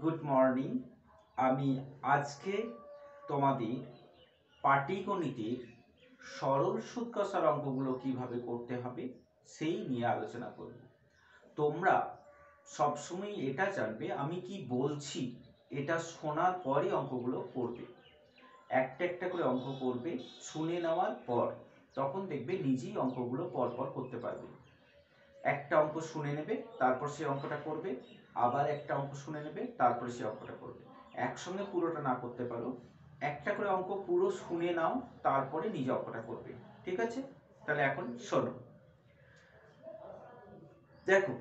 Good morning. আমি আজকে তোমাদের পাটিগণিতের সরল সুদ কষার অঙ্কগুলো কিভাবে করতে হবে সেই নিয়ে আলোচনা করব। তোমরা সবসময় এটা জানবে আমি কি বলছি, এটা শোনার পরই অঙ্কগুলো করবে। একটা একটা করে অঙ্ক করবে, শুনে নেওয়ার পর তখন দেখবে নিজেই অঙ্কগুলো পরপর করতে পারবে। একটা অঙ্ক শুনে নেবে, তারপর সেই অঙ্কটা করবে, আবার একটা অঙ্ক শুনে নেবে, তারপরে সেই অঙ্কটা করবে। একসঙ্গে পুরোটা না করতে পারো, একটা করে অঙ্ক পুরো শুনে নাও, তারপরে নিজে অঙ্কটা করবে। ঠিক আছে? তাহলে এখন শোনো। দেখো,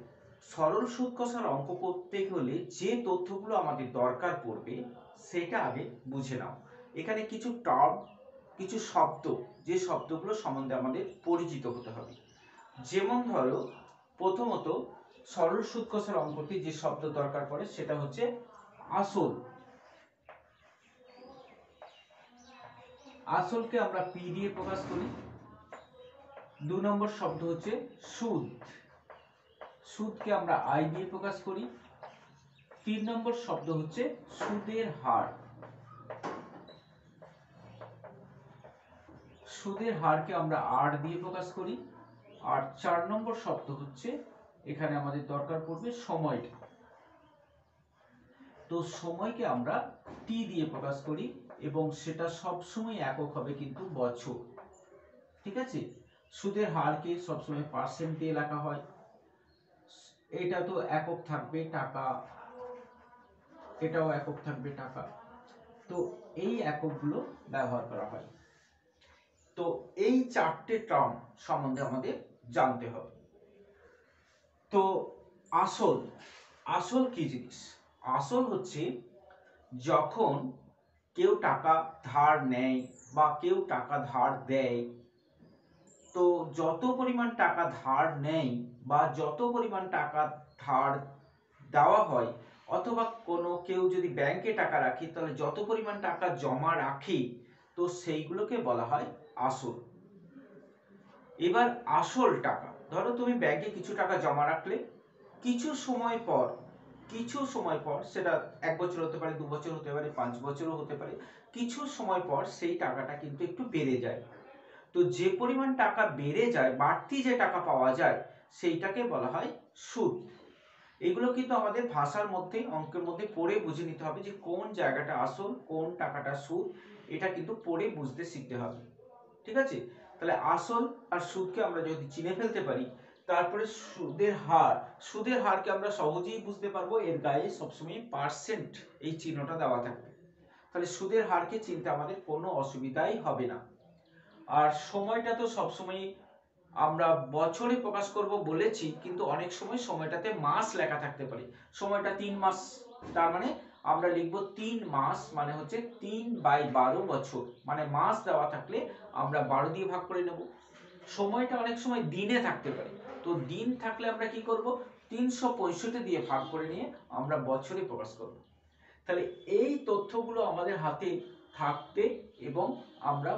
সরল সুদ কষার অঙ্ক করতে হলে যে তথ্যগুলো আমাদের দরকার পড়বে সেটা আগে বুঝে নাও। এখানে কিছু টার্ম, কিছু শব্দ, যে শব্দগুলো সম্বন্ধে আমাদের পরিচিত হতে হবে। যেমন ধরো, প্রথমত সরল সুদ কষার অঙ্কটি যে শব্দ দরকার পড়ে সেটা হচ্ছে আসল। আসলকে আমরা পি দিয়ে প্রকাশ করি। 2 নম্বর শব্দ হচ্ছে সুদ। সুদকে আমরা আই দিয়ে প্রকাশ করি। 3 নম্বর শব্দ হচ্ছে সুদের হার। সুদের হারকে আমরা আর দিয়ে প্রকাশ করি। আর 4 নম্বর শব্দ হচ্ছে, এখানে আমাদের দরকার পড়বে সময়টা। তো সময়কে আমরা টি দিয়ে প্রকাশ করি এবং সেটা সবসময় একক হবে কিন্তু বছর। ঠিক আছে? সুদের হারকে সবসময় পার্সেন্ট দিয়ে লেখা হয়। এটা তো একক থাকবে টাকা, এটাও একক থাকবে টাকা। তো এই এককগুলো ব্যবহার করা হয়। তো এই চারটে টার্ম সম্বন্ধে আমাদের জানতে হবে। তো আসল, আসল কি জিনিস? আসল হচ্ছে যখন কেউ টাকা ধার নেয় বা কেউ টাকা ধার দেয়, তো যত পরিমাণ টাকা ধার নেয় বা যত পরিমাণ টাকা ধার দেওয়া হয়, অথবা কোনো কেউ যদি ব্যাংকে টাকা রাখে তাহলে যত পরিমাণ টাকা জমা রাখে, তো সেইগুলোকে বলা হয় আসল। এবার আসল টাকা, ধরো তুমি ব্যাংকে কিছু টাকা জমা রাখলে, কিছু সময় পর, সেটা 1 বছর হতে পারে, 2 বছর হতে পারে, 5 বছরও হতে পারে, কিছু সময় পর সেই টাকাটা কিন্তু একটু বেড়ে যায়। তো যে পরিমাণ টাকা বেড়ে যায়, বাড়তি যে টাকা পাওয়া যায়, সেইটাকে বলা হয় সুদ। এগুলো কিন্তু আমাদের ভাষার মধ্যে, অঙ্কের মধ্যে পড়ে বুঝে নিতে হবে যে কোন জায়গাটা আসল, কোন টাকাটা সুদ। এটা কিন্তু পড়ে বুঝতে শিখতে হবে। ঠিক আছে? তাহলে আসল আর সুদকে আমরা যদি চিনে ফেলতে পারি, তারপরে সুদের হার, সুদের হারকে আমরা সহজেই বুঝতে পারবো, এর গায়ে সবসময় পার্সেন্ট এই চিহ্নটা দেওয়া থাকবে। তাহলে সুদের হারকে চিনতে আমাদের কোনো অসুবিধাই হবে না। আর সময়টা তো সবসময় আমরা বছরে প্রকাশ করব বলেছি, কিন্তু অনেক সময় সময়টাতে মাস লেখা থাকতে পারে। সময়টা 3 মাস, তার মানে আমরা লিখব 3 মাস, মানে হচ্ছে 3/12 বছর। মানে মাস দেওয়া থাকলে আমরা 12 দিয়ে ভাগ করে নেব। সময়টা অনেক সময় দিনে থাকতে পারে, তো দিন থাকলে আমরা কি করব, 365 দিয়ে ভাগ করে নিয়ে আমরা বছরে প্রকাশ করব। তাহলে এই তথ্যগুলো আমাদের হাতে থাকতে এবং আমরা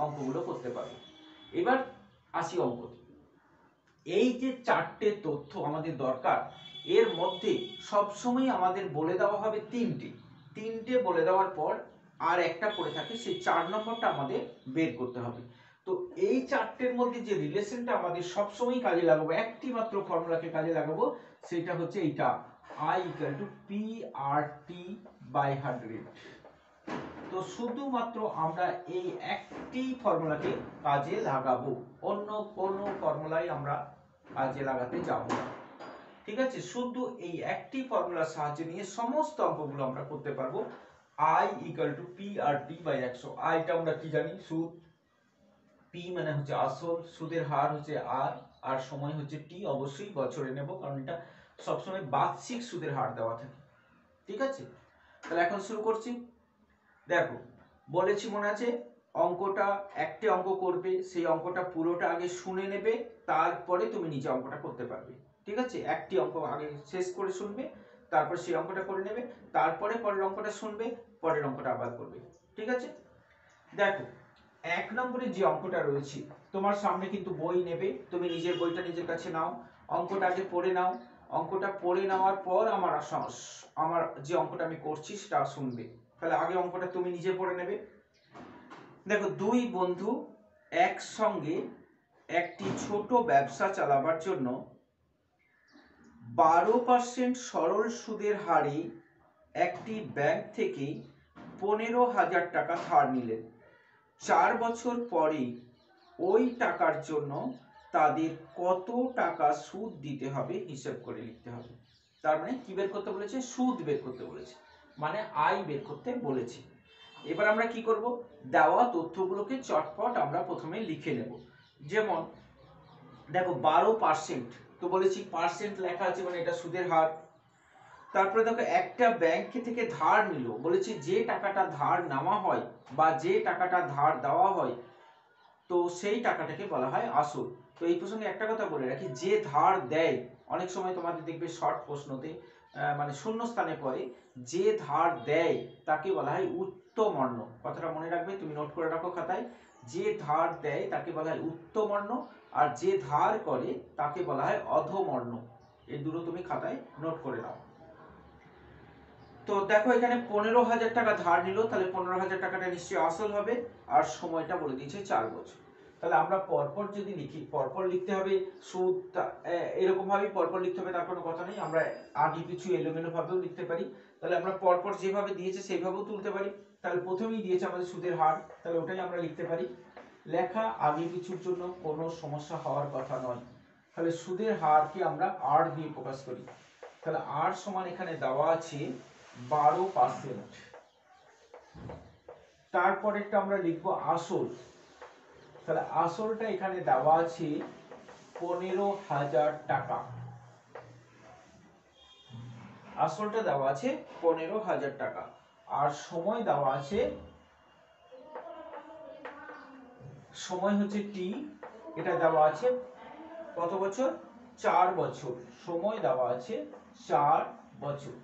অঙ্কগুলো করতে পারবো। এবার আসি অঙ্কতে। এই যে চারটে তথ্য আমাদের দরকার, এর মধ্যে সবসময় আমাদের বলে দেওয়া হবে তিনটে বলে দেওয়ার পর আর একটা পড়ে থাকে, সেই 4 নম্বরটা আমাদের বের করতে হবে। তো এই চারটের মধ্যে যে রিলেশনটা আমাদের সবসময় কাজে লাগাবো, একটি মাত্র ফর্মুলাকে কাজে লাগাবো, সেটা হচ্ছে এইটা, I equal to PRT/100। তো শুধুমাত্র আমরা এই একটি ফর্মুলাকে কাজে লাগাবো, অন্য কোনো ফর্মুলাই আমরা কাজে লাগাতে যাব না। ঠিক আছে? শুধু এই একটি ফর্মুলার সাহায্যে নিয়ে সমস্ত অঙ্কগুলো আমরা করতে পারবো। I equal to PRT/100। আইটা আমরা কি জানি? সুদ। পি মানে হচ্ছে আসল, সুদের হার হচ্ছে আর, আর সময় হচ্ছে টি। অবশ্যই বছরে নেব, কারণ এটা সবসময় বার্ষিক সুদের হার দেওয়া থাকে। ঠিক আছে? তাহলে এখন শুরু করছি। দেখো, বলেছি মনে আছে, অঙ্কটা একটি অঙ্ক করবে, সেই অঙ্কটা পুরোটা আগে শুনে নেবে, তারপরে তুমি নিজে অঙ্কটা করতে পারবে। ঠিক আছে? একটি অঙ্ক আগে শেষ করে শুনবে, তারপর সেই অঙ্কটা করে নেবে, তারপরে পরের অঙ্কটা শুনবে, পরের অঙ্কটা আবার করবে। ঠিক আছে? দেখো, 1 নম্বরে যে অঙ্কটা রয়েছে, তোমার সামনে কিন্তু বই নেবে, তুমি নিজের বইটা নিজের কাছে নাও, অঙ্কটা আগে পড়ে নাও। অঙ্কটা পড়ে নেওয়ার পর আমার যে অঙ্কটা আমি করছি সেটা শুনবে। তাহলে আগে অঙ্কটা তুমি নিজে পড়ে নেবে। দেখো, দুই বন্ধু একসঙ্গে একটি ছোট ব্যবসা চালাবার জন্য 12% সরল সুদের হারে একটি ব্যাংক থেকে 15,000 টাকা ধার নিলেন। 4 বছর পরে ওই টাকার জন্য তাদের কত টাকা সুদ দিতে হবে হিসাব করে লিখতে হবে। তার মানে কি বের করতে বলেছে? সুদ বের করতে বলেছে, মানে আয় বের করতে বলেছে। এবার আমরা কি করব? দেওয়া তথ্যগুলোকে চটপট আমরা প্রথমে লিখে নেব। যেমন দেখো 12%, তো বলেছি পার্সেন্ট লেখা আছে মানে এটা সুদের হার। তারপরে দেখো একটা ব্যাংক থেকে ধার নিল, বলেছি যে টাকাটা ধার নেওয়া হয় বা যে টাকাটা ধার দেওয়া হয় তো সেই টাকাটাকে বলা হয় আসল। তো এই প্রসঙ্গে একটা কথা বলে রাখি, যে ধার দেয়, অনেক সময় তোমাদের দেখবে শর্ট প্রশ্নতে মানে শূন্য স্থানে পড়ে, যে ধার দেয় তাকে বলা হয় উত্তমর্ণ। কথাটা মনে রাখবে, তুমি নোট করে রাখো খাতায়। যে ধার দেয় তাকে বলা হয় উত্তমর্ণ, আর যে ধার করে তাকে বলা হয় অধমর্ণ। এই দুটো তুমি খাতায় নোট করে নাও। তো দেখো এখানে 15,000 টাকা ধার নিল, তাহলে 15,000 টাকাটা নিশ্চয়ই আসল হবে, আর সময়টা বলে দিয়েছে 4 বছর। তাহলে আমরা পরপর যদি লিখি, পরপর লিখতে হবে সুদ, এরকম ভাবেই পরপর লিখতে হবে, তার কোনো কথা নেই। আমরা আগে পিছু এলোমেলো ভাবেও লিখতে পারি। তাহলে আমরা পরপর যেভাবে দিয়েছে সেইভাবেও তুলতে পারি। তাহলে প্রথমেই দিয়েছে আমাদের সুদের হার, তাহলে ওটাই আমরা লিখতে পারি। লেখা আগে পিছুর জন্য কোনো সমস্যা হওয়ার কথা নয়। তাহলে সুদের হারকে আমরা আর দিয়ে প্রকাশ করি। তাহলে আর সমান এখানে দেওয়া আছে 12%। তারপরেরটা আমরা লিখবো আসল। তাহলে আসলটা এখানে দেওয়া আছে 15,000 টাকা। আসলটা দেওয়া আছে 15,000 টাকা, আর সময় দেওয়া আছে, সময় হচ্ছে টি, এটা দেওয়া আছে কত বছর? 4 বছর। সময় দেওয়া আছে 4 বছর।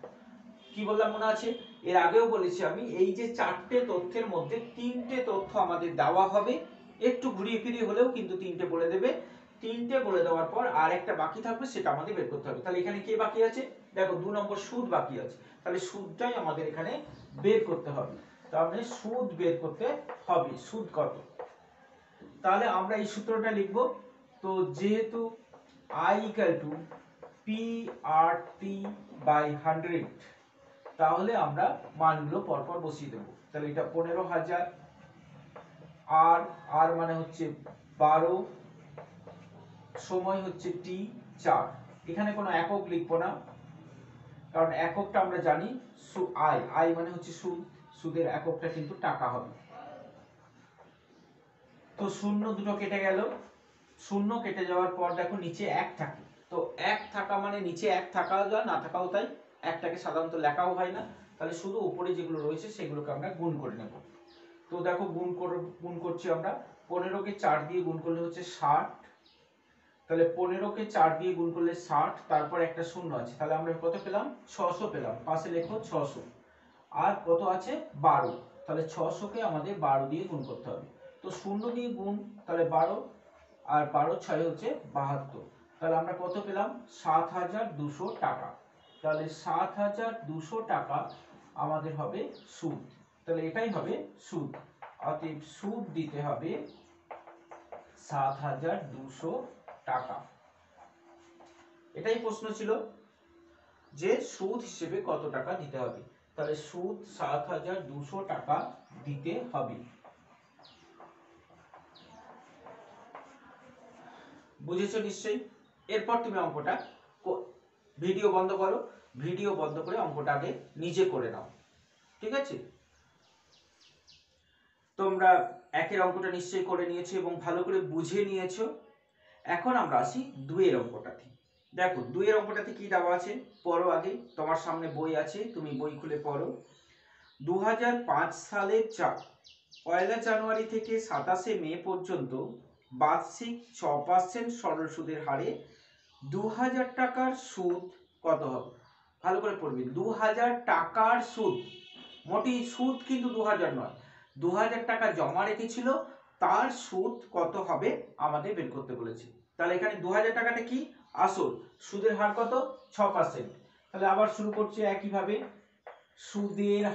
কি বললাম মনে আছে? এর আগেও বলেছি আমি, এই যে 4টে তথ্যের মধ্যে 3টে তথ্য আমাদের দেওয়া হবে, একটু ঘুরিয়ে ফিরিয়ে হলেও কিন্তু 3টে বলে দেবে। 3টে বলে দেওয়ার পর আর একটা বাকি থাকবে, সেটা আমাদের বের করতে হবে। তাহলে এখানে কে বাকি আছে? দেখো 2 নম্বর সুদ বাকি আছে। তাহলে সুদটাই আমাদের এখানে বের করতে হবে। তাহলে সুদ বের করতে হবে, সুদ কত? তাহলে আমরা এই সূত্রটা লিখব। তো যেহেতু I = PRT/100, তাহলে আমরা মানগুলো পরপর বসিয়ে দেবো। তাহলে এটা 15,000, আর আর মানে হচ্ছে 12, সময় হচ্ছে টি 4। এখানে কোনো একক লিখবো না, কারণ এককটা আমরা জানি আই, আই মানে হচ্ছে সুদ, সুদের এককটা কিন্তু টাকা হবে। তো শূন্য দুটো কেটে গেল, শূন্য কেটে যাওয়ার পর দেখো নিচে 1 থাকে। তো 1 থাকা মানে নিচে 1 থাকাও যা, না থাকাও তাই। একটাকে সাধারণত লেখাও হয় না, তাহলে শুধু উপরে যেগুলো রয়েছে সেগুলোকে আমরা গুণ করে নেব। তো দেখো গুণ করছি আমরা। 15কে 4 দিয়ে গুণ করলে হচ্ছে 60। তাহলে 15কে 4 দিয়ে গুণ করলে 60, তারপর একটা শূন্য আছে, তাহলে আমরা কত পেলাম? 600 পেলাম। পাশে লেখো 600। আর কত আছে? 12। তাহলে 600কে আমাদের 12 দিয়ে গুণ করতে হবে। তো শূন্য দিয়ে গুণ, তাহলে 12, আর 12 6 হচ্ছে 72। তাহলে আমরা কত পেলাম? 7,200 টাকা। তাহলে 7,200 টাকা আমাদের হবে সুদ। তাহলে এটাই হবে সুদ। অতএব সুদ দিতে হবে 7,200 টাকা। এটাই প্রশ্ন ছিল যে সুদ হিসেবে কত টাকা দিতে হবে। তাহলে সুদ 7,200 টাকা দিতে হবে। বুঝেছো নিশ্চয়ই? এরপর তুমি অঙ্কটা ভিডিও বন্ধ করো, ভিডিও বন্ধ করে অঙ্কটা আগে নিজে করে নাও, ঠিক আছে? তোমরা একের অঙ্কটা নিশ্চয়ই করে নিয়েছো এবং ভালো করে বুঝে নিয়েছো। এখন আমরা আসি দুইয়ের অঙ্কটাতে। দেখো দুইয়ের অঙ্কটাতে কি দেওয়া আছে পড়ো আগে, তোমার সামনে বই আছে, তুমি বই খুলে পড়ো। 2005 সালের 1 জানুয়ারি থেকে 27 মে পর্যন্ত বার্ষিক 6% সরল সুদের হারে 2,000 টাকার সুদ কত হবে? ভালো করে পড়বে, 2,000 টাকার সুদ, মোটেই সুদ কিন্তু 2,000 নয়। 2,000 টাকা জমা রেখেছিল, তার সুদ কত হবে আমাদের বের করতে বলেছে। তাহলে এখানে 2,000 টাকাটা কি, আসল। সুদের হার কত? 6%। তাহলে আবার শুরু করছি একইভাবে। সুদের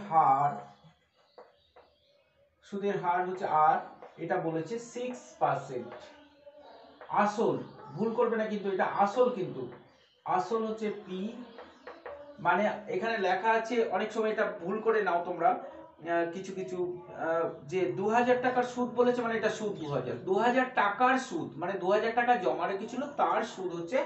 হার হচ্ছে আর, এটা বলেছে 6%। আসল, ভুল করবে না কিন্তু, এটা আসল কিন্তু। আসল হচ্ছে পি, মানে এখানে লেখা আছে, অনেক সময় এটা ভুল করে নাও তোমরা, কিছু কিছু যে 2000 টাকার সুদ বলেছে, মানে এটা সুদ 2000 টাকার সুদ, মানে 2000 টাকা জমা রেখেছিল, তার সুদ হচ্ছে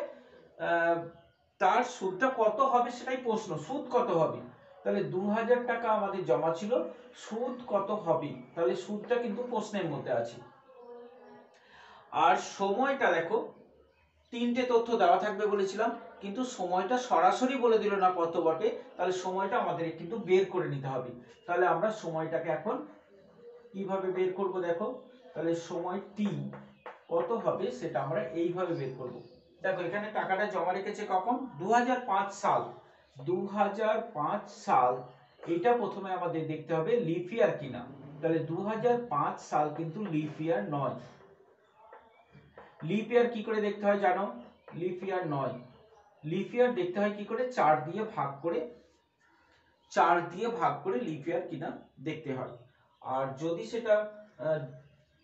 তার সুদটা কত হবে সেটাই প্রশ্ন, সুদ কত হবে। তাহলে 2000 টাকা আমাদের জমা ছিল, সুদ কত হবে, তাহলে সুদটা কিন্তু প্রশ্নের মধ্যে আছে। আর সময়টা দেখো, তিনটে তথ্য দেওয়া থাকবে বলেছিলাম, কিন্তু সময়টা সরাসরি বলে দিল না কত বটে, তাহলে সময়টা আমাদের কিন্তু বের করে নিতে হবে। তাহলে আমরা সময়টাকে এখন কিভাবে বের করব দেখো, তাহলে সময় টি কত হবে সেটা আমরা এইভাবে বের করব। দেখো এখানে টাকাটা জমা রেখেছে কখন? 2005 সাল। 2005 সাল, এটা প্রথমে আমাদের দেখতে হবে লিপ ইয়ার কিনা। তাহলে 2005 সাল কিন্তু লিপ ইয়ার নয়। লিপ ইয়ার কি করে দেখতে হয় জানো? লিপ ইয়ার নয়, লিপ ইয়ার দেখতে হয় কি করে? 4 দিয়ে ভাগ করে, 4 দিয়ে ভাগ করে লিপ ইয়ার কিনা দেখতে হয়। আর যদি সেটা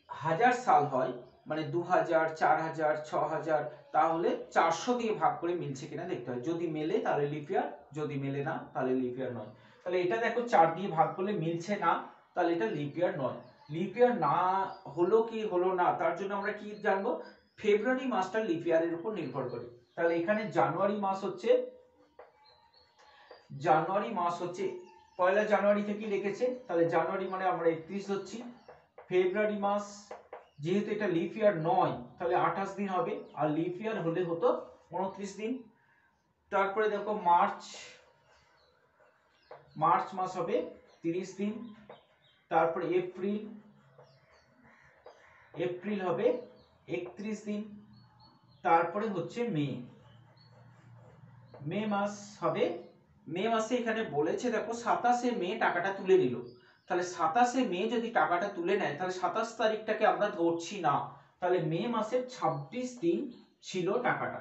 1000 সাল হয়, মানে 2000, 4000, 6000, তাহলে 400 দিয়ে ভাগ করে মিলছে কিনা দেখতে হয়। যদি মেলে তাহলে লিপ ইয়ার, যদি মেলে না তাহলে লিপ ইয়ার নয়। তাহলে এটা দেখো 4 দিয়ে ভাগ করলে মিলছে না, তাহলে এটা লিপ ইয়ার নয়। লিপ ইয়ার না হলো কি হলো না, তার জন্য আমরা কি জানবো? ফেব্রুয়ারি মাসটা লিপ ইয়ারের উপর নির্ভর করে। তাহলে এখানে জানুয়ারি মাস হচ্ছে, পয়লা জানুয়ারি থেকে রেখেছে, তাহলে জানুয়ারি মানে আমরা 31 ধরছি। ফেব্রুয়ারি মাস, যেহেতু এটা লিপ ইয়ার নয়, তাহলে 28 দিন হবে, আর লিপ ইয়ার হলে হতো 29 দিন। তারপরে দেখো মার্চ মাস হবে 30 দিন। তারপরে এপ্রিল হবে 31 দিন। তারপরে হচ্ছে মে মাস হবে, মে মাসে এখানে বলেছে দেখো 27শে মে টাকাটা তুলে নিল। তাহলে 27শে মে যদি টাকাটা তুলে নেয়, তাহলে 27 তারিখটাকে আমরা ধরছি না, তাহলে মে মাসের 26 দিন ছিল টাকাটা।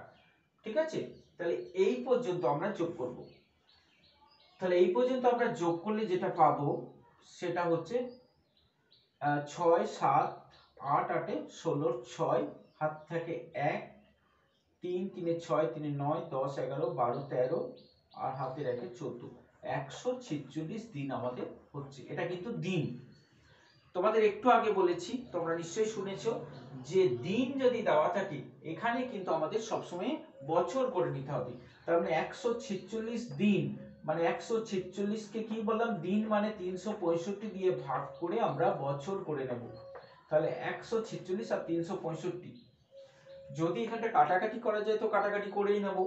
ঠিক আছে, তাহলে এই পর্যন্ত আমরা যোগ করব। তাহলে এই পর্যন্ত আমরা যোগ করলে যেটা পাবো সেটা হচ্ছে 6, 7, 8, 8, 16, 6, হাত থেকে 1, 3, 3, 6, 3, 9, 10, 11, 12, 13, আর হাতের 1, 14, 146 দিন আমাদের হচ্ছে। এটা কিন্তু দিন। তোমাদের একটু আগে বলেছি, তোমরা নিশ্চয়ই শুনেছো, যে দিন যদি দেওয়া থাকে এখানে কিন্তু আমাদের সবসময় বছর করে নিতে হবে। তার মানে 146 দিন, মানে 146 কে কি বললাম? দিন, মানে 365 দিয়ে ভাগ করে আমরা বছর করে নেব। তাহলে 146 আর 365, যদি এখানটা কাটাকাটি করা যায় তো কাটাকাটি করেই নেব।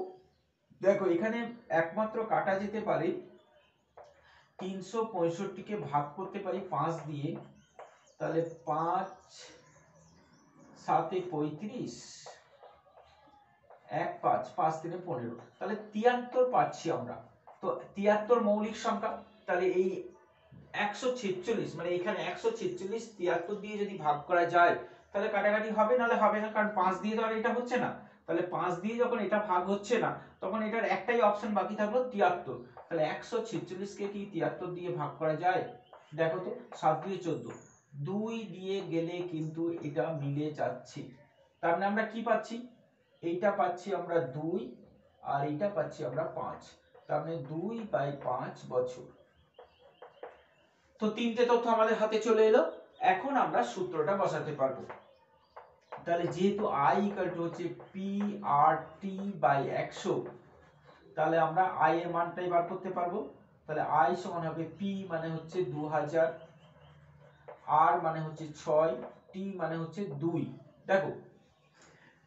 দেখো এখানে একমাত্র কাটা যেতে পারে, 365 কে ভাগ করতে পারি 5 দিয়ে, তাহলে 5, 7, 35, 1, 5, 5, 3, 15, তাহলে 73 পাচ্ছি আমরা। তো 73 মৌলিক সংখ্যা, তাহলে এই 146, মানে এখানে 146 73 দিয়ে যদি ভাগ করা যায় তাহলে কাটাকাটি হবে, নাহলে হবে না, কারণ 5 দিয়ে তো আর এটা হচ্ছে না। তাহলে 5 দিয়ে যখন এটা ভাগ হচ্ছে না, তখন এটার একটাই অপশন বাকি থাকলো 73। তাহলে 146 কে কি 73 দিয়ে ভাগ করা যায়? দেখো তো, 7 দিয়ে 14, 2 দিয়ে গেলে কিন্তু এটা মিলে যাচ্ছে। তার মানে আমরা কি পাচ্ছি? এইটা পাচ্ছি আমরা 2, আর এইটা পাচ্ছি আমরা 5। তার মানে 2/5 বছর। তো তিনটে তথ্য আমাদের হাতে চলে এলো। এখন আমরা সূত্রটা বসাতে পারবো। তাহলে যেহেতু i হচ্ছে PRT/100, তাহলে আমরা i এর মানটাই বার করতে পারবো। তাহলে i সমান হবে p মানে হচ্ছে 2000, r মানে হচ্ছে 6, t মানে হচ্ছে 2। দেখো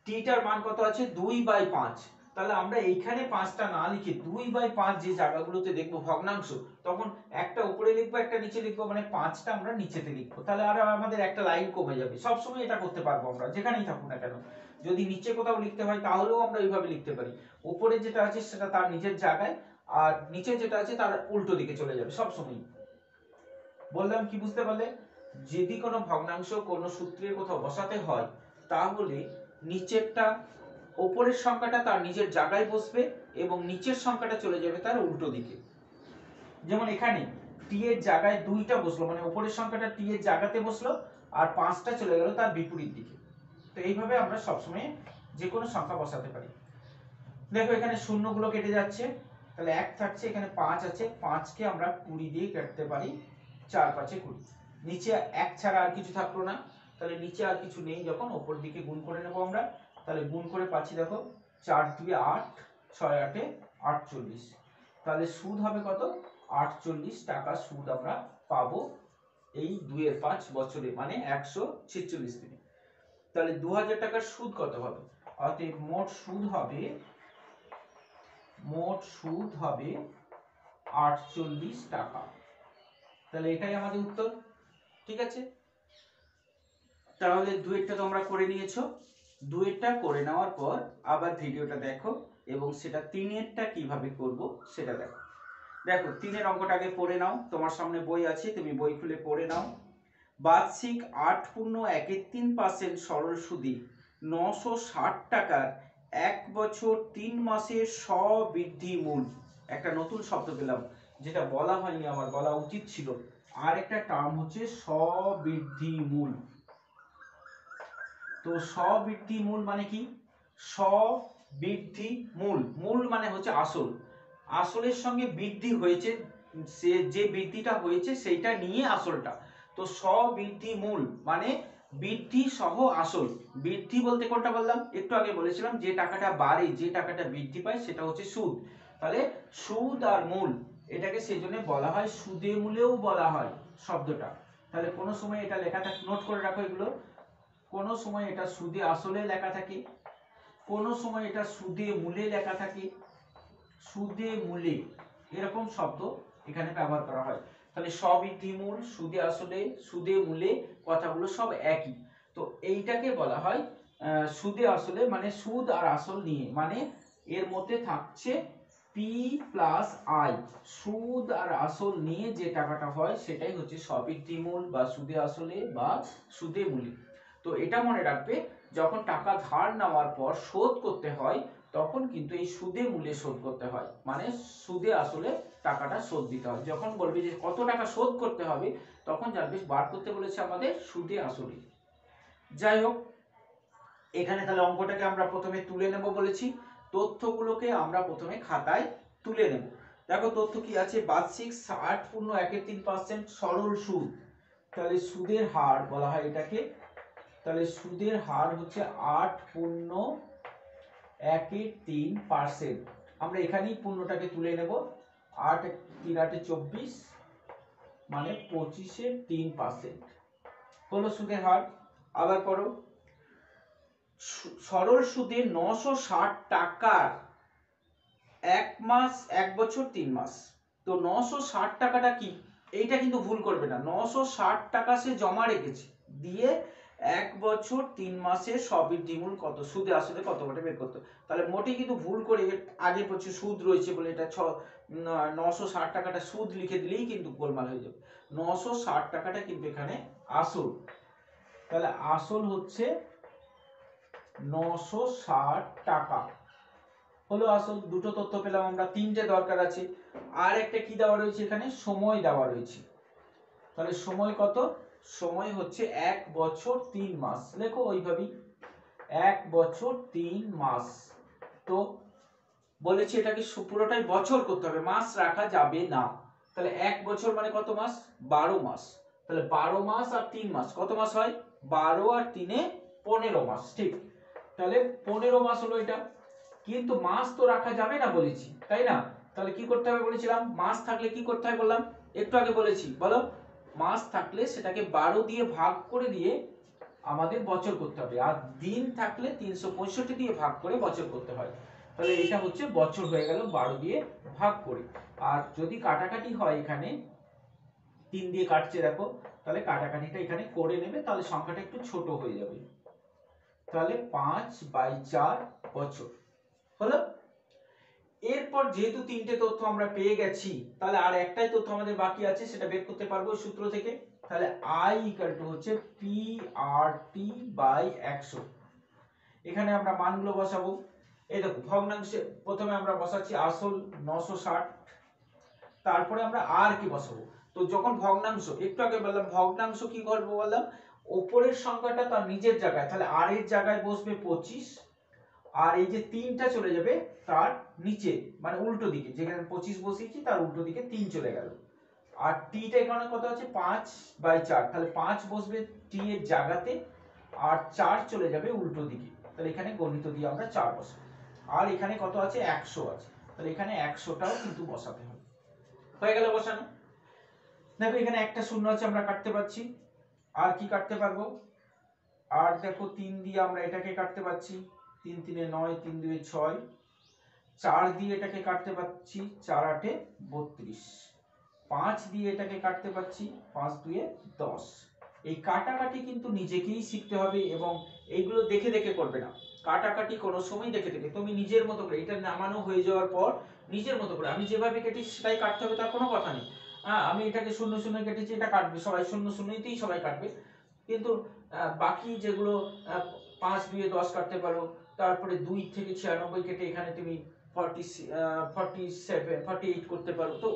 t টার মান কত আছে? 2/5। তাহলে আমরা এইখানে 5টা না লিখে 2/5 যে জায়গাগুলোতে দেখবো ভগ্নাংশ, তখন একটা উপরে লিখবো, একটা নিচে লিখবো, মানে 5টা আমরা নিচেতে লিখবো। তাহলে আর আমাদের একটা লাইন কমে যাবে। সব সময় এটা করতে পারবো আমরা, যেখানেই থাকুক না কেন। যদি নিচে কোথাও লিখতে হয় তাহলেও আমরা এইভাবে লিখতে পারি, উপরে যেটা আছে সেটা তার নিজের জায়গায়, আর নিচে যেটা আছে তার উল্টো দিকে চলে যাবে সব সময়। বললাম কি, বুঝতে পারলে? যদি কোনো ভগ্নাংশ কোনো সূত্রের কোথাও বসাতে হয়, তাহলে নিচেরটা ওপরের সংখ্যাটা তার নিজের জায়গায় বসবে এবং নিচের সংখ্যাটা চলে যাবে তার উল্টো দিকে। যেমন এখানে টি এর জায়গায় 2টা বসলো, মানে ওপরের সংখ্যাটা টি এর জায়গাতে বসলো আর 5টা চলে গেল তার বিপরীত দিকে। তো এইভাবে আমরা সবসময় যে কোনো সংখ্যা বসাতে পারি। দেখো এখানে শূন্যগুলো কেটে যাচ্ছে, তাহলে 1 থাকছে, এখানে 5 আছে, 5কে আমরা 20 দিয়ে কাটতে পারি, 4 5 20। নিচে 1 ছাড়া আর কিছু থাকলো না, তাহলে নিচে আর কিছু নেই, যখন ওপর দিকে গুণ করে নেব আমরা। তাহলে গুণ করে পাচ্ছি দেখো 4 2 8, 6 8 48। তাহলে সুদ হবে কত? 48 টাকা সুদ আমরা পাবো এই 2 এর 5 বছরে, মানে 146 দিনে। তাহলে 2000 টাকার সুদ কত হবে? অতএব মোট সুদ হবে 48 টাকা। তাহলে এটাই আমাদের উত্তর। ঠিক আছে, তাহলে দুয়েরটা তোমরা করে নিয়েছো। দুয়েরটা করে নেওয়ার পর আবার ভিডিওটা দেখো এবং সেটা তিনেরটা কিভাবে করব সেটা দেখো। দেখো তিনের অঙ্কটা আগে পড়ে নাও, তোমার সামনে বই আছে, তুমি বই খুলে পড়ে নাও। বার্ষিক 8.13% সরল সুদে 960 টাকার 1 বছর 3 মাসের স্ববৃদ্ধি মূল। একটা নতুন শব্দ পেলাম, যেটা বলা হয়নি, আমার বলা উচিত ছিল। আর একটা টার্ম হচ্ছে স্ববৃদ্ধি মূল। তো স্ববৃদ্ধি মূল মানে কি? স্ববৃদ্ধি মূল, মূল মানে হচ্ছে আসল, আসলের সঙ্গে বৃদ্ধি হয়েছে, সে যে বৃদ্ধিটা হয়েছে সেইটা নিয়ে আসলটা। তো স্ববৃদ্ধি মূল মানে বৃদ্ধি সহ আসল। বৃদ্ধি বলতে কোনটা বললাম? একটু আগে বলেছিলাম, যে টাকাটা বাড়ে, যে টাকাটা বৃদ্ধি পায় সেটা হচ্ছে সুদ। তাহলে সুদ আর মূল, এটাকে সেই জন্য বলা হয় সুদে মূলেও বলা হয় শব্দটা। তাহলে কোনো সময় এটা লেখা থাকে, নোট করে রাখো এগুলো। কোনো সময় এটা সুদে আসলে লেখা থাকে, কোনো সময় এটা সুদে মূলে লেখা থাকে, সুদে মূলে, এরকম শব্দ এখানে ব্যবহার করা হয়। তাহলে স্ববৃদ্ধি মূল, সুদে আসলে, সুদে মূলে, কথাগুলো সব একই। তো এইটাকে বলা হয় সুদে আসলে, মানে সুদ আর আসল নিয়ে, মানে এর মধ্যে থাকছে পি প্লাস আই, সুদ আর আসল নিয়ে যে টাকাটা হয় সেটাই হচ্ছে স্ববৃদ্ধি মূল বা সুদে আসলে বা সুদে মূলে। তো এটা মনে রাখবে, যখন টাকা ধার নেওয়ার পর শোধ করতে হয় তখন কিন্তু এই সুদে মূলে শোধ করতে হয়, মানে সুদে আসলে টাকাটা শোধ দিতে হয়। যখন বলবে যে কত টাকা শোধ করতে হবে, তখন জানবে বার করতে বলেছে আমাদের সুদে আসলে। যাই হোক, এখানে তাহলে অঙ্কটাকে আমরা প্রথমে তুলে নেব বলেছি, তথ্যগুলোকে আমরা প্রথমে খাতায় তুলে নেব। দেখো তথ্য কি আছে? বার্ষিক 8.13% সরল সুদ, তাহলে সুদের হার বলা হয় এটাকে। তাহলে সুদের হার হচ্ছে 8.13%। আমরা এখানেই পূর্ণটাকে তুলে নেব, 8 3 8 24, মানে 25/3% হলো সুদের হার। আবার পড়ো, সরল সুদে 960 টাকার 1 মাস 1 বছর 3 মাস। তো 960 টাকাটা কি? এইটা কিন্তু ভুল করবে না, 960 টাকা সে জমা রেখেছে, দিয়ে 1 বছর 3 মাসের স্ববৃদ্ধি মূল কত, সুদে আসলে কত বটে বের করতে। তাহলে মোটেই কিন্তু ভুল করে আগে পড়ছে সুদ রয়েছে বলে এটা 960 টাকাটা সুদ লিখে দিলেই কিন্তু গোলমাল হয়ে যাবে। 960 টাকাটা কিন্তু এখানে আসল। তাহলে আসল হচ্ছে 960 টাকা হলো আসল। দুটো তথ্য পেলাম আমরা, তিনটে দরকার আছে। আর একটা কি দেওয়া রয়েছে এখানে? সময় দেওয়া রয়েছে। তাহলে সময় কত? সময় হচ্ছে 1 বছর 3 মাস। লেখো ওইভাবেই, 1 বছর 3 মাস। তো বলেছি এটাকে পুরোটাই বছর করতে হবে, মাস রাখা যাবে না। তাহলে 1 বছর মানে কত মাস? 12 মাস। তাহলে 12 মাস আর 3 মাস কত মাস হয়? 12 আর 3 এ 15 মাস। ঠিক, তাহলে 15 মাস হলো এটা। কিন্তু মাস তো রাখা যাবে না বলেছি, তাই না? তাহলে কি করতে হবে বলেছিলাম? মাস থাকলে কি করতে হয় বললাম, একটু আগে বলেছি, বলো। মাস থাকলে সেটাকে 12 দিয়ে ভাগ করে দিয়ে আমাদের বছর করতে হবে, আর দিন থাকলে 365 দিয়ে ভাগ করে বছর করতে হয়। তাহলে এটা হচ্ছে বছর হয়ে গেল 12 দিয়ে ভাগ করে। আর যদি কাটাকাটি হয়, এখানে 3 দিয়ে কাটছে দেখো, তাহলে কাটাকাটিটা এখানে করে নেবে, তাহলে সংখ্যাটা একটু ছোট হয়ে যাবে। তাহলে 5/4 বছর হলো। এরপর যেহেতু তিনটে তথ্য আমরা পেয়ে গেছি, তাহলে আর একটাই তথ্য আমাদের বাকি আছে, সেটা বের করতে পারবো সূত্র থেকে। তাহলে I = হচ্ছে PRT/100। এখানে আমরা মানগুলো বসাবো। এই দেখো ভগ্নাংশে প্রথমে আমরা বসাচ্ছি আসল 960, তারপরে আমরা আর কি বসাবো। তো যখন ভগ্নাংশ, একটু আগে বললাম ভগ্নাংশ কি করবো বললাম, উপরের সংখ্যাটা তার নিজের জায়গায়, তাহলে আর এর জায়গায় বসবে 25, আর এই যে 3টা চলে যাবে তার নিচে, মানে উল্টো দিকে, যেখানে 25 বসিয়েছি তার উল্টো দিকে 3 চলে গেল। আর টিটা এখানে কত আছে 5/4, তাহলে 5 বসবে টি এর জায়গাতে, আর 4 চলে যাবে উল্টো দিকে, তাহলে এখানে গণিত দিয়ে আমরা 4 বসাবো। আর এখানে কত আছে 100 আছে, তাহলে এখানে 100টাও কিন্তু বসাতে হবে। হয়ে গেল বসানো। দেখো এখানে একটা শূন্য আছে, আমরা কাটতে পারছি। আর কি কাটতে পারবো, আর দেখো 3 দিয়ে আমরা এটাকে কাটতে পারছি, 3 3 9, 3 2 6, 4 দিয়ে এটাকে কাটতে পারছি, 4 8 32, 5 দিয়ে এটাকে কাটতে পারছি, 5 2 10। এই কাটাকাটি কিন্তু নিজেকেই শিখতে হবে, এবং এইগুলো দেখে দেখে করবে না। কাটাকাটি কোনো সময় দেখে দেখে তুমি নিজের মতো করে, এটা নামানো হয়ে যাওয়ার পর নিজের মতো করে, আমি যেভাবে কেটেছি সেটাই কাটতে হবে তার কোনো কথা নেই। হ্যাঁ, আমি এটাকে 0 0 কেটেছি, এটা কাটবে সবাই 0 0তেই সবাই কাটবে, কিন্তু বাকি যেগুলো 5 2 10 কাটতে পারো, তারপরে 2 থেকে 96 কেটে এখানে তুমি 47 48 করতে পারো। তো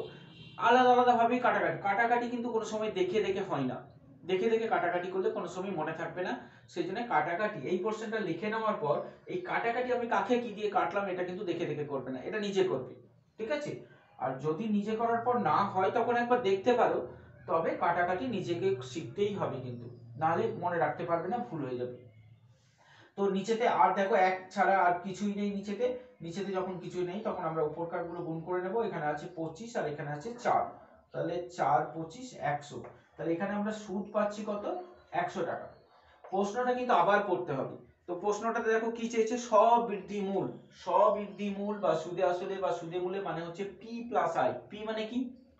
আলাদা আলাদা ভাবেই কাটাকাটি, কাটাকাটি কিন্তু কোনো সময় দেখে দেখে হয় না, দেখে দেখে কাটাকাটি করলে কোনো সময় মনে থাকবে না। সেই জন্য কাটাকাটি এই পোর্শনটা লিখে নেওয়ার পর এই কাটাকাটি আমি কাকে কি দিয়ে কাটলাম এটা কিন্তু দেখে দেখে করবে না, এটা নিজে করবে, ঠিক আছে। আর যদি নিজে করার পর না হয় তখন একবার দেখতে পারো, তবে কাটাকাটি নিজেকে শিখতেই হবে কিন্তু, নাহলে মনে রাখতে পারবে না, ভুল হয়ে যাবে। তো নিচেতে আর দেখো 1 ছাড়া আর কিছুই নেই নিচেতে, নিচেতে যখন কিছুই নেই তখন আমরা উপরকার গুলো গুণ করে নেব। এখানে আছে 25 আর এখানে আছে 4, তাহলে 4 25 100, তাহলে এখানে আমরা সুদ পাচ্ছি কত 100 টাকা। প্রশ্নটা কিন্তু আবার পড়তে হবে। তো প্রশ্নটাতে দেখো কি চেয়েছে, স্ববৃদ্ধিমূল, স্ববৃদ্ধিমূল বা সুদে আসলে বা সুদে মূলে মানে হচ্ছে পি প্লাস আই। পি মানে কি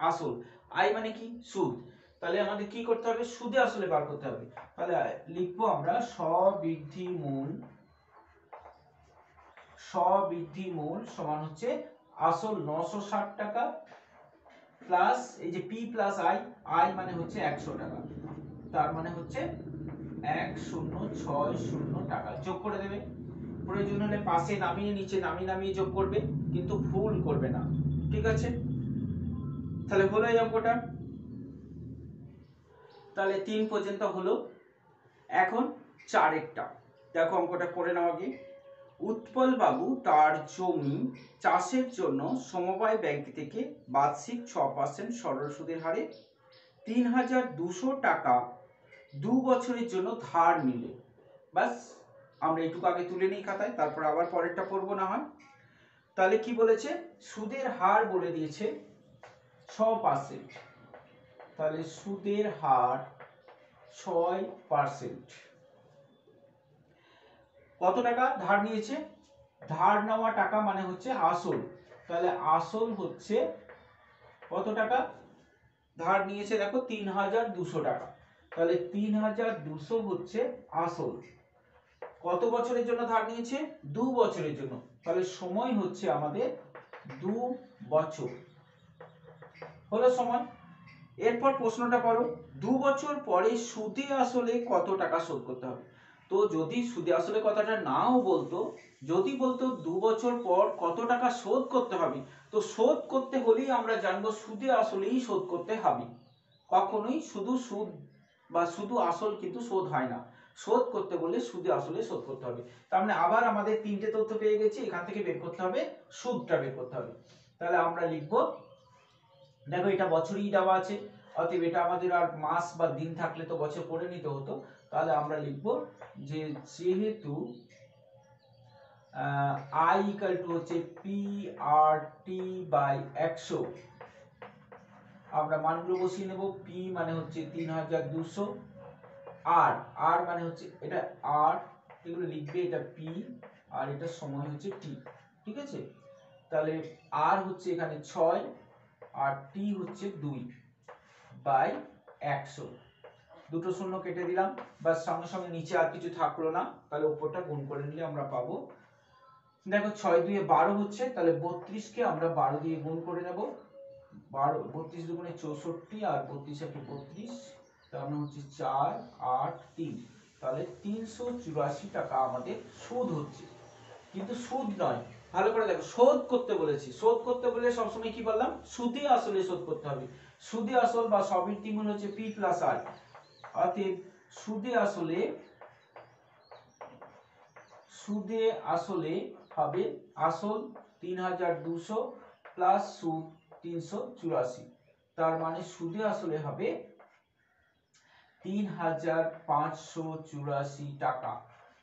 আসল, আই মানে কি সুদ। তাহলে আমাদের কি করতে হবে, সুদে আসলে বার করতে হবে। তাহলে লিখবো আমরা স্ববৃদ্ধিমূল, স্ববৃদ্ধিমূল সমান হচ্ছে আসল 960 টাকা প্লাস এই যে পি প্লাস আই, আই মানে হচ্ছে 100 টাকা, তার মানে হচ্ছে 1060 টাকা যোগ করে দেবে। প্রয়োজন হলে পাশে নামিয়ে নিচে নামিয়ে নামিয়ে যোগ করবে, কিন্তু ভুল করবে না, ঠিক আছে। তাহলে হলো এই অঙ্কটা, তাহলে 3 পর্যন্ত হলো। এখন 4 দেখো অঙ্কটা করে নাও আগে। উৎপল বাবু তার জমি চাষের জন্য সমবায় ব্যাংক থেকে বার্ষিক 6% সরল সুদের হারে 3200 টাকা 2 বছরের জন্য ধার নিলে। বাস আমরা এইটুকু আগে তুলে নিই খাতায়, তারপর আবার পরেরটা পড়বো না হয়। তাহলে কি বলেছে, সুদের হার বলে দিয়েছে 6%, তাহলে সুদের হার 6%। কত টাকা ধার নিয়েছে, ধার নেওয়া টাকা মানে হচ্ছে আসল, তাহলে আসল হচ্ছে কত টাকা ধার নিয়েছে, দেখো 3200 টাকা, তাহলে 3200 হচ্ছে আসল। কত বছরের জন্য ধার নিয়েছে, 2 বছরের জন্য, তাহলে সময় হচ্ছে আমাদের 2 বছর। হলো সময়। এরপর প্রশ্নটা পড়ো, 2 বছর পরে সুদে আসলে কত টাকা শোধ করতে হবে। তো যদি সুদে আসলে কথাটা নাও বলতো, যদি বলতো 2 বছর পর কত টাকা শোধ করতে হবে, তো শোধ করতে হলেই আমরা জানবো সুদে আসলেই শোধ করতে হবে। কখনোই শুধু সুদ বা শুধু আসল কিন্তু শোধ হয় না, শোধ করতে বললে সুদে আসলে শোধ করতে হবে। তার মানে আবার আমাদের 3টে তথ্য পেয়ে গেছি, এখান থেকে বের করতে হবে সুদটা বের করতে হবে। তাহলে আমরা লিখবো, দেখো এটা বছরই দেওয়া আছে, অতএব এটা আমাদের আর মাস বা দিন থাকলে তো বছর করে নিতে হতো। তাহলে আমরা লিখব যে যেহেতু আই ইকুয়াল টু হচ্ছে পি আর টি বাই 100, আমরা মানগুলো বসিয়ে নেব। পি মানে হচ্ছে 3200, আর আর মানে হচ্ছে এটা আর, এগুলো লিখবে, এটা পি আর এটা সময় হচ্ছে টি, ঠিক আছে। তাহলে আর হচ্ছে এখানে 6 আর টি হচ্ছে 2 বাই 100, দুটো শূন্য কেটে দিলাম, বাস সঙ্গে সঙ্গে নিচে আর কিছু থাকলো না, তাহলে উপরটা গুণ করে নিলে আমরা পাবো, দেখো 6 2 12 হচ্ছে, তাহলে 32 কে আমরা 12 দিয়ে গুণ করে নেব। 12 32 দুগুণে 64 আর 32 একে 32, তার মানে হচ্ছে 4 8 3, তাহলে 384 টাকা আমাদের সুদ হচ্ছে, কিন্তু সুদ নয়, ভালো করে দেখো, শোধ করতে বলেছি। শোধ করতে বলে সবসময় কি বললাম, সুদে আসলে শোধ করতে হবে। সুদে আসল বা সবৃদ্ধি মূল হচ্ছে পি প্লাস আর, অতএব সুদে আসলে হবে আসল 3200 প্লাস সুদ 384, তার মানে সুদে আসলে হবে 3584 টাকা।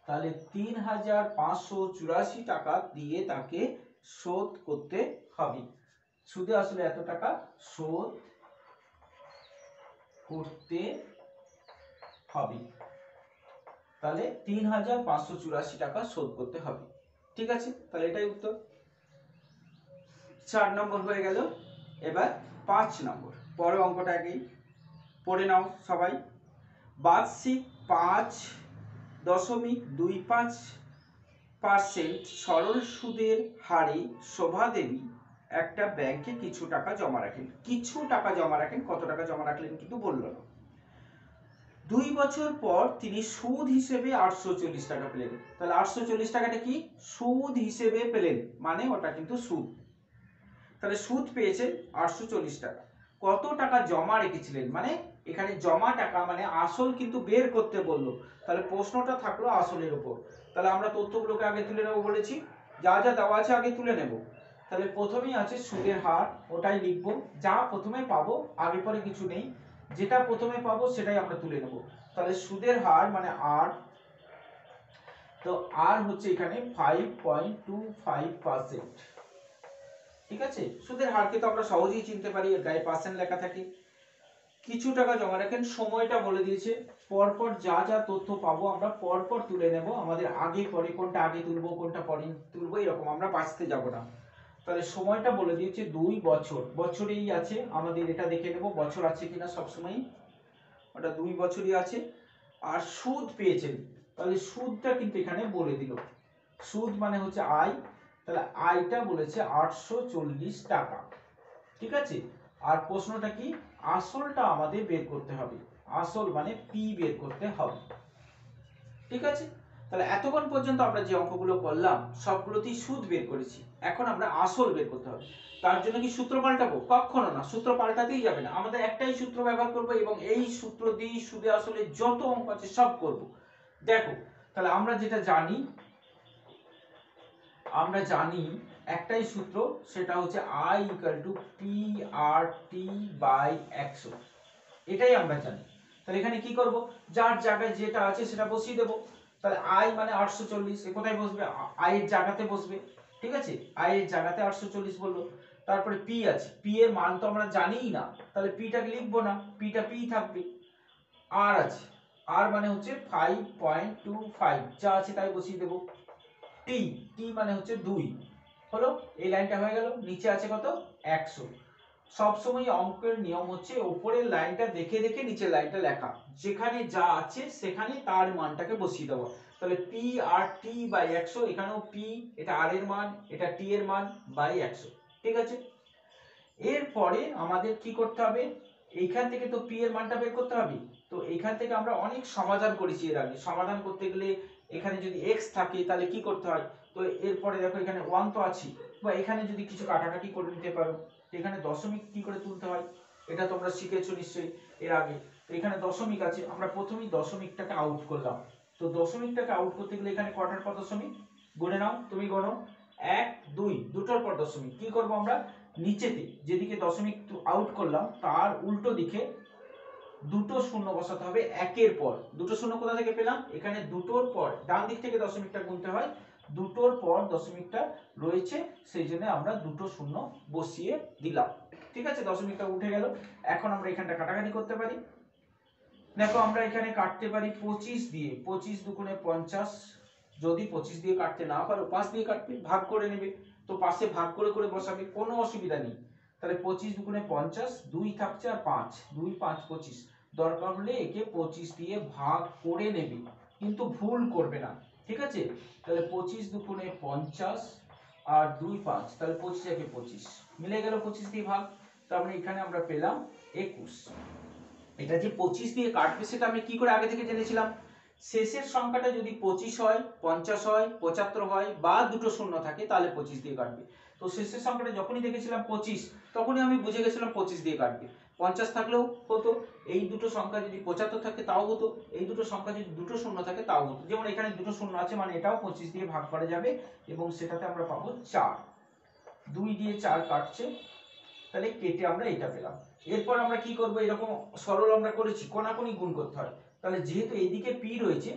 তাহলে 3584 টাকা দিয়ে তাকে শোধ করতে হবে। সুদে আসলে এত টাকা শোধ করতে হবে, তাহলে 3584 টাকা শোধ করতে হবে। ঠিক আছে, তাহলে এটাই উত্তর। 4 নম্বর হয়ে গেল। এবার 5 নম্বর, পরের অঙ্কটা আগেই পড়ে নাও সবাই। বার্ষিক 5.25% সরল সুদের হারে শোভা দেবী একটা ব্যাংকে কিছু টাকা জমা রাখেন। কিছু টাকা জমা রাখেন, কত টাকা জমা রাখলেন কিন্তু বলল না। 2 বছর পর তিনি সুদ হিসেবে 840 টাকা পেলেন। তাহলে 840 টাকাটা কি সুদ হিসেবে পেলেন, মানে ওটা কিন্তু সুদ। তাহলে সুদ পেয়েছেন 840 টাকা। কত টাকা জমা রেখেছিলেন, মানে এখানে জমা টাকা মানে আসল কিন্তু বের করতে বললো, তাহলে প্রশ্নটা থাকলো আসলের উপর। তাহলে আমরা তথ্যগুলোকে আগে তুলে নেবো বলেছি, যা যা দেওয়া আছে আগে তুলে নেব। তাহলে প্রথমেই আছে সুদের হার, ওটাই লিখবো, যা প্রথমে পাবো, আগে পরে কিছু নেই, যেটা প্রথমে পাবো সেটাই আমরা তুলে নেব। তাহলে সুদের হার মানে আর, তো আর হচ্ছে এখানে 5.25%। ঠিক আছে, সুদের হারকে তো আমরা সহজেই চিনতে পারি, এর গায়ে পার্সেন্ট লেখা থাকে। কিছু টাকা জমা রাখেন, সময়টা বলে দিয়েছে, পরপর যা যা তথ্য পাবো আমরা পরপর তুলে নেব, আমাদের আগে পরে কোনটা আগে তুলবো কোনটা পরে তুলবো এরকম আমরা বাঁচতে যাব না। তাহলে সময়টা বলে দিয়েছে 2 বছর, বছরেই আছে আমাদের, এটা দেখে নেব বছর আছে কিনা, সবসময় ওটা 2 বছরই আছে। আর সুদ পেয়েছেন, তাহলে সুদটা কিন্তু এখানে বলে দিল, সুদ মানে হচ্ছে আয়, তাহলে আয়টা বলেছে 840 টাকা। ঠিক আছে, আর প্রশ্নটা কি, আসলটা আমাদের বের করতে হবে, আসল মানে পি বের করতে হবে। ঠিক আছে, তাহলে এতক্ষণ পর্যন্ত আমরা যে অঙ্কগুলো করলাম সবগুলোতেই সুদ বের করেছি, এখন আমরা আসল বের করতে হবে। তার জন্য কি সূত্র পাল্টাবো? কখনো না, সূত্র পাল্টাতেই যাবে না, আমাদের একটাই সূত্র ব্যবহার করব এবং এই সূত্র দিয়েই সুদে আসলে যত অঙ্ক আছে সব করব। দেখো, তাহলে আমরা যেটা জানি, আমরা জানি একটাই সূত্র, সেটা হচ্ছে I = PRT/100, এটাই আমরা জানি। তাহলে এখানে কি করব, যার জায়গায় যেটা আছে সেটা বসিয়ে দেব। তাহলে I মানে 840, এ কোথায় বসবে, I এর জায়গাতে বসবে। ঠিক আছে, I এর জায়গাতে 840 বললো। তারপরে P আছে, P এর মান তো আমরা জানিই না, তাহলে P টাকে লিখবো না, P টা P থাকবে। R আছে, R মানে হচ্ছে 5.25, যা আছে তাই বসিয়ে দেব। T, T মানে হচ্ছে 2 হলো, এই লাইনটা হয়ে গেল। নিচে আছে কত, 100। সবসময় অঙ্কের নিয়ম হচ্ছে উপরের লাইনটা দেখে দেখে নিচের লাইনটা লেখা, যেখানে যা আছে সেখানে তার মানটাকে বসিয়ে দেওয়া। তাহলে পি আর টি বাই 100, এখানেও পি, এটা আর এর মান, এটা টি এর মান বাই 100। ঠিক আছে, এরপরে আমাদের কি করতে হবে, এইখান থেকে তো পি এর মানটা বের করতে হবে। তো এইখান থেকে আমরা অনেক সমাধান করেছি এর আগে, সমাধান করতে গেলে এখানে যদি x থাকে তাহলে কি করতে হয়, তো এরপরে দেখো এখানে 1 তো আছে, বা এখানে যদি কিছু কাটাকাটি করে নিতে পারো, এখানে দশমিক কি করে তুলতে হয় এটা তোমরা শিখেছো নিশ্চয়ই এর আগে। তো এখানে দশমিক আছে, আমরা প্রথমেই দশমিকটাকে আউট করলাম। তো দশমিকটাকে আউট করতে গেলে এখানে কটার পর দশমিক, গুনে নাও, তুমি গণো, 1 2, দুটোর পর দশমিক। কি করব আমরা, নিচেতে যেদিকে দশমিক আউট করলাম তার উল্টো দিকে দুটো শূন্য বসাতে হবে একের পর। দুটো শূন্য কোথা থেকে পেলাম, এখানে দুটোর পর ডান দিক থেকে দশমিকটা গুনতে হয়, দুটোর পর দশমিকটা রয়েছে, সেই জন্য আমরা দুটো শূন্য বসিয়ে দিলাম। ঠিক আছে, দশমিকটা উঠে গেল। এখন আমরা এখানটা কাটাকাটি করতে পারি। দেখো আমরা এখানে কাটতে পারি 25 দিয়ে, 25 দুগুণে 50, যদি 25 দিয়ে কাটতে না পারো 5 দিয়ে কাটবে, ভাগ করে নেবে, তো পাশে ভাগ করে করে বসাবে, কোনো অসুবিধা নেই। তাহলে 25 দুগুণে 50, 2 থাকছে আর 5, 2 5 25, দরকার হলে একে 25 দিয়ে ভাগ করে নেবে, কিন্তু ভুল করবে না। ঠিক আছে, তাহলে 25 দুগুণে 50 আর 2 5, তাহলে 25 একে 25 মিলে গেল, 25 দিয়ে ভাগ, তার মানে এখানে আমরা পেলাম 21। এটা যে 25 দিয়ে কাটবে সেটা আমি কি করে আগে থেকে জেনেছিলাম, শেষের সংখ্যাটা যদি 25 হয়, 50 হয়, 75 হয় বা দুটো শূন্য থাকে তাহলে 25 দিয়ে কাটবে। তো শেষের সংখ্যাটা যখনই দেখেছিলাম 25, তখনই আমি বুঝে গেছিলাম 25 দিয়ে কাটবে। 50 থাকলেও হতো, এই দুটো সংখ্যা যদি 75 থাকে তাও হতো, এই দুটো সংখ্যা যদি দুটো শূন্য থাকে তাও হতো। যেমন এখানে দুটো শূন্য আছে মানে এটাও 25 দিয়ে ভাগ করা যাবে এবং সেটাতে আমরা পাবো 4। 2 দিয়ে 4 কাটছে, তাহলে কেটে আমরা এটা পেলাম। এরপর আমরা কি করব, এরকম সরল আমরা করেছি, কোনাকুনি গুণ করতে হয়। তাহলে যেহেতু এইদিকে পি রয়েছে,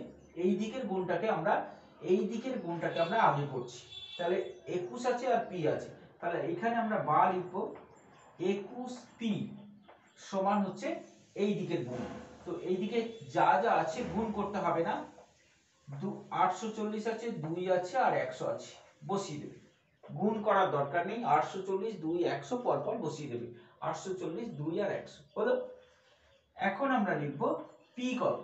এই দিকের গুণটাকে আমরা আগে করছি। তাহলে 21 আছে আর পি আছে, তাহলে এখানে আমরা বা লিখব 21 পি সমান হচ্ছে এই দিকের গুণ। তো এই দিকে যা যা আছে গুণ করতে হবে না, 840 আছে, 2 আছে আর 100 আছে, বসিয়ে দেবে। গুণ করার দরকার নেই, 840 2 100 পর পর বসিয়ে দেবে। 840 2 আর 100 হলো। এখন আমরা লিখব পি কত।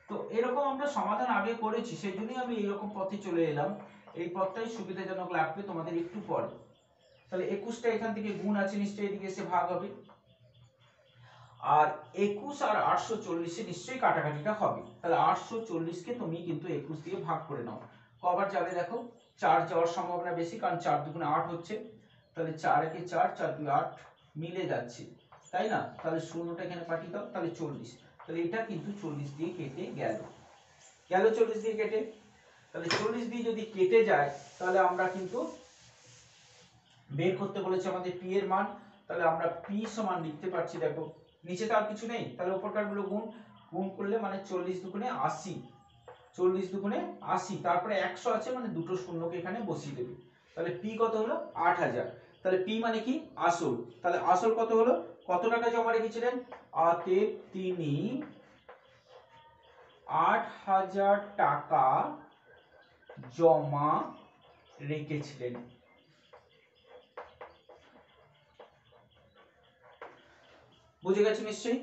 তো এরকম আমরা সমাধান আগে করেছি, সেই জন্যই আমি এরকম পথে চলে এলাম। এই পথটাই সুবিধাজনক লাগবে তোমাদের একটু পরে। তাহলে 21টা এখান থেকে গুণ আছে, নিশ্চয়ই এদিকে এসে ভাগ হবে, আর 21 আর 840 নিশ্চয়ই কাটাকাটিটা হবে। তাহলে 840 কে তুমি কিন্তু 21 দিয়ে ভাগ করে নাও। কবার যাবে দেখো, 4 যাওয়ার সম্ভাবনা বেশি, কারণ 4 দুগুণে 8 হচ্ছে। তাহলে 4 একে 4, 4 2 8 মিলে যাচ্ছে, তাই না? তাহলে শূন্যটা এখানে পাঠিয়ে দাও, তাহলে 40। তাহলে এটা কিন্তু 40 দিয়ে কেটে গেল। 40 দিয়ে কেটে। তাহলে 40 দিয়ে যদি কেটে যায়, তাহলে আমরা কিন্তু বের করতে বলেছে আমাদের পি এর মান। তাহলে আমরা পি সমান লিখতে পারছি, দেখো নিচে তো আর কিছু নেই, তাহলে উপরকার গুলো গুণ, গুণ করলে মানে 40 দুগুণে 80, 40 দুগুণে 80, তারপরে 100 আছে মানে দুটো শূন্যকে এখানে বসিয়ে দেবে। তাহলে পি কত হলো 8000। তাহলে পি মানে কি আসল, তাহলে আসল কত হলো, কত টাকা জমা রেখেছিলেন, তিনি 8000 টাকা জমা রেখেছিলেন। বুঝে গেছো নিশ্চয়ই।